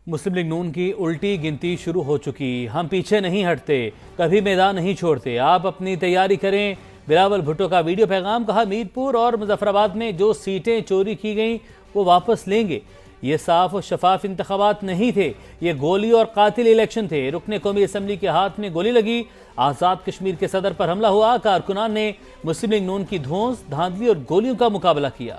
مسلم league نون کی الٹی گنتی شروع ہو چکی. ہم پیچھے نہیں ہٹتے, کبھی میدان نہیں چھوڑتے, آپ اپنی تیاری کریں. بلاول بھٹو کا ویڈیو پیغام. کہا میر پور اور مظفر آباد میں جو سیٹیں چوری کی گئیں وہ واپس لیں گے. یہ صاف و شفاف انتخابات نہیں تھے, یہ گولی اور قاتل الیکشن تھے. رکن قومی اسمبلی کے ہاتھ میں گولی لگی, آزاد کشمیر کے صدر پر حملہ ہوا. کارکنان نے مسلم لیگ نون کی دھونس, دھاندلی اور گولیوں کا مقابلہ کیا.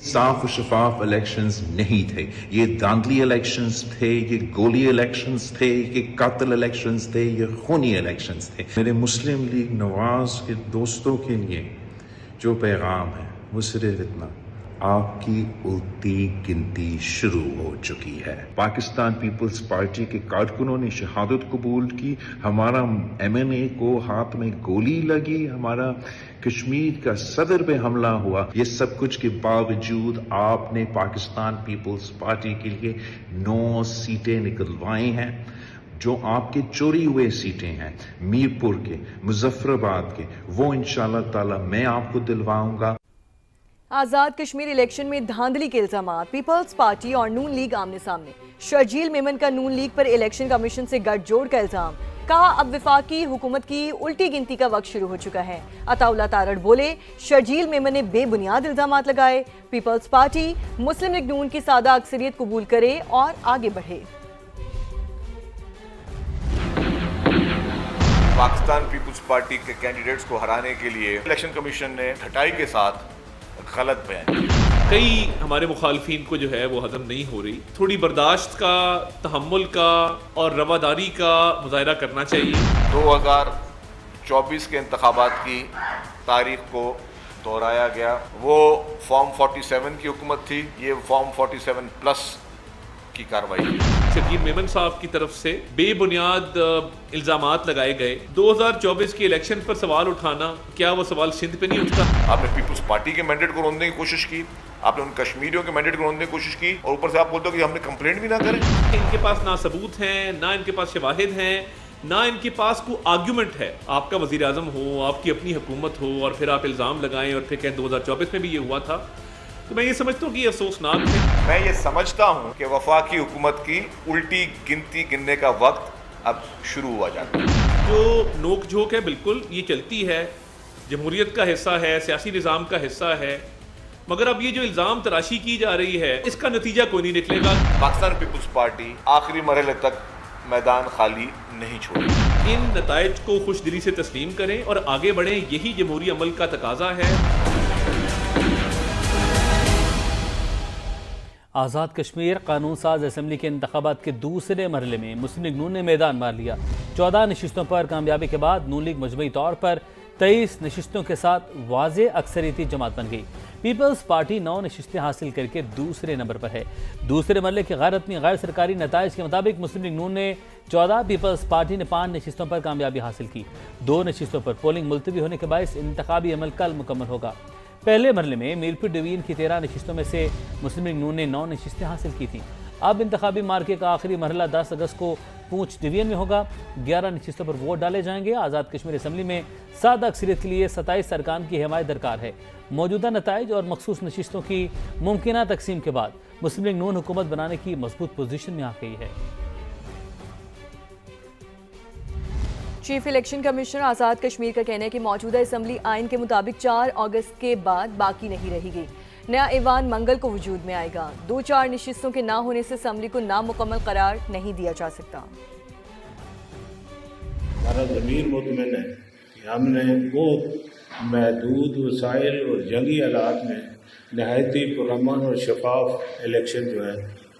صاف و شفاف الیکشنز نہیں تھے, یہ دھاندلی الیکشنز تھے, یہ گولی الیکشنز تھے, یہ قاتل الیکشنز تھے, یہ خونی الیکشنز تھے. میرے مسلم لیگ نواز کے دوستوں کے لیے جو پیغام ہے وہ صرف اتنا, آپ کی الٹی گنتی شروع ہو چکی ہے. پاکستان پیپلز پارٹی کے کارکنوں نے شہادت قبول کی, ہمارا MNA کو ہاتھ میں گولی لگی, ہمارا کشمیر کا صدر پہ حملہ ہوا. یہ سب کچھ کے باوجود آپ نے پاکستان پیپلز پارٹی کے لیے 9 سیٹیں نکلوائی ہیں. جو آپ کے چوری ہوئے سیٹیں ہیں میر پور کے, مظفر آباد کے, وہ انشاءاللہ تعالی میں آپ کو دلواؤں گا. آزاد کشمیر الیکشن میں دھاندلی کے الزامات. پیپلز پارٹی اور نون لیگ آمنے سامنے. شرجیل میمن کا نون لیگ پر الیکشن کمیشن سے گٹھ جوڑ کا الزام. کہا اب وفاقی حکومت کی الٹی گنتی کا وقت شروع ہو چکا ہے. عطا اللہ تارڑ بولے شرجیل میمن نے بے بنیاد الزامات لگائے. پیپلز پارٹی مسلم لیگ نون کی سادہ اکثریت قبول کرے اور آگے بڑھے. پاکستان پیپلز پارٹی کے کینڈیڈیٹس کو ہرانے کے لیے الیکشن کمیشن نے ڈھٹائی کے ساتھ غلط بیان کیا. کئی ہمارے مخالفین کو جو ہے وہ ہضم نہیں ہو رہی. تھوڑی برداشت کا, تحمل کا اور رواداری کا مظاہرہ کرنا چاہیے. 2024 کے انتخابات کی تاریخ کو دہرایا گیا. وہ فارم 47 کی حکومت تھی, یہ فارم 47 پلس کی کارروائی ہے. شرجیل میمن صاحب کی طرف سے بے بنیاد الزامات لگائے گئے. 2024 کے الیکشن پر سوال اٹھانا, کیا وہ سوال سندھ پہ نہیں اٹھتا؟ آپ نے پیپلز پارٹی کے مینڈیٹ کو روندنے کی کوشش کی, آپ نے ان کشمیریوں کے مینڈیٹ کو روندنے کی کوشش کی, اور اوپر سے آپ بولتے ہو کہ ہم نے کمپلینٹ بھی نہ کریں. ان کے پاس نہ ثبوت ہیں, نہ ان کے پاس شواہد ہیں, نہ ان کے پاس کوئی آرگیومنٹ ہے. آپ کا وزیر اعظم ہو, آپ کی اپنی حکومت ہو, اور پھر آپ الزام لگائیں اور پھر کہیں 2024 میں بھی یہ ہوا تھا. تو میں یہ سمجھتا ہوں کہ یہ افسوسناک ہے. میں یہ سمجھتا ہوں کہ وفاقی حکومت کی الٹی گنتی گننے کا وقت اب شروع ہوا جاتا ہے. جو نوک جھوک ہے بالکل یہ چلتی ہے, جمہوریت کا حصہ ہے, سیاسی نظام کا حصہ ہے, مگر اب یہ جو الزام تراشی کی جا رہی ہے اس کا نتیجہ کوئی نہیں نکلے گا. پاکستان پیپلز پارٹی آخری مرحلے تک میدان خالی نہیں چھوڑی. ان نتائج کو خوش دلی سے تسلیم کریں اور آگے بڑھیں, یہی جمہوری عمل کا تقاضا ہے. آزاد کشمیر قانون ساز اسمبلی کے انتخابات کے دوسرے مرحلے میں مسلم لیگ نون نے میدان مار لیا. 14 نشستوں پر کامیابی کے بعد نون لیگ مجموعی طور پر 23 نشستوں کے ساتھ واضح اکثریتی جماعت بن گئی. پیپلز پارٹی 9 نشستیں حاصل کر کے دوسرے نمبر پر ہے. دوسرے مرحلے کے غیر رسمی غیر سرکاری نتائج کے مطابق مسلم لیگ نون نے 14, پیپلز پارٹی نے 5 نشستوں پر کامیابی حاصل کی. 2 نشستوں پر پولنگ ملتوی ہونے کے باعث انتخابی عمل کل مکمل ہوگا. پہلے مرحلے میں میرپور ڈویژن کی 13 نشستوں میں سے مسلم لیگ نون نے 9 نشستیں حاصل کی تھیں. اب انتخابی مارکے کا آخری مرحلہ 10 اگست کو پونچھ ڈویژن میں ہوگا. 11 نشستوں پر ووٹ ڈالے جائیں گے. آزاد کشمیر اسمبلی میں سادہ اکثریت کے لیے 27 ارکان کی حمایت درکار ہے. موجودہ نتائج اور مخصوص نشستوں کی ممکنہ تقسیم کے بعد مسلم لیگ نون حکومت بنانے کی مضبوط پوزیشن میں آ گئی ہے. Chief election commissioner Azad Kashmir کا کہنا ہے کہ موجودہ اسمبلی آئین کے مطابق 4 اگست کے بعد باقی نہیں رہے گی. نیا ایوان منگل کو وجود میں آئے گا. 2-4 نشستوں کے نہ ہونے سے اسمبلی کو نامکمل قرار نہیں دیا جا سکتا. ہمارا ضمیر مطمئن ہے کہ ہم نے بہت محدود وسائل اور جنگی حالات میں نہایتی پرامن اور شفاف الیکشن جو ہے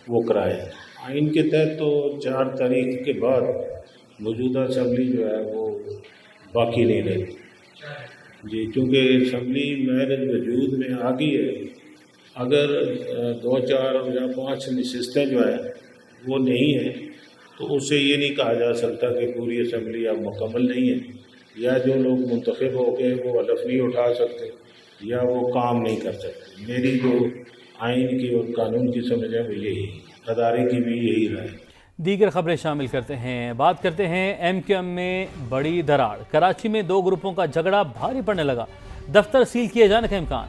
وہ کرائے. آئین کے تحت تو 4 تاریخ کے بعد موجودہ اسمبلی جو ہے وہ باقی نہیں رہی جی، کیونکہ اسمبلی محض وجود میں آ گئی ہے. اگر 2-4 یا 5 نشستیں جو ہیں وہ نہیں ہیں تو اس سے یہ نہیں کہا جا سکتا کہ پوری اسمبلی اب مکمل نہیں ہے، یا جو لوگ منتخب ہو گئے وہ حلف نہیں اٹھا سکتے یا وہ کام نہیں کر سکتے. میری جو آئین کی اور قانون کی سمجھ ہے وہ یہی، ادارے کی بھی یہی رائے. دیگر خبریں شامل کرتے ہیں. بات کرتے ہیں ایم کیو ایم میں بڑی دراڑ. کراچی میں 2 گروپوں کا جھگڑا بھاری پڑنے لگا. دفتر سیل کیے جانے کا امکان.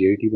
GIT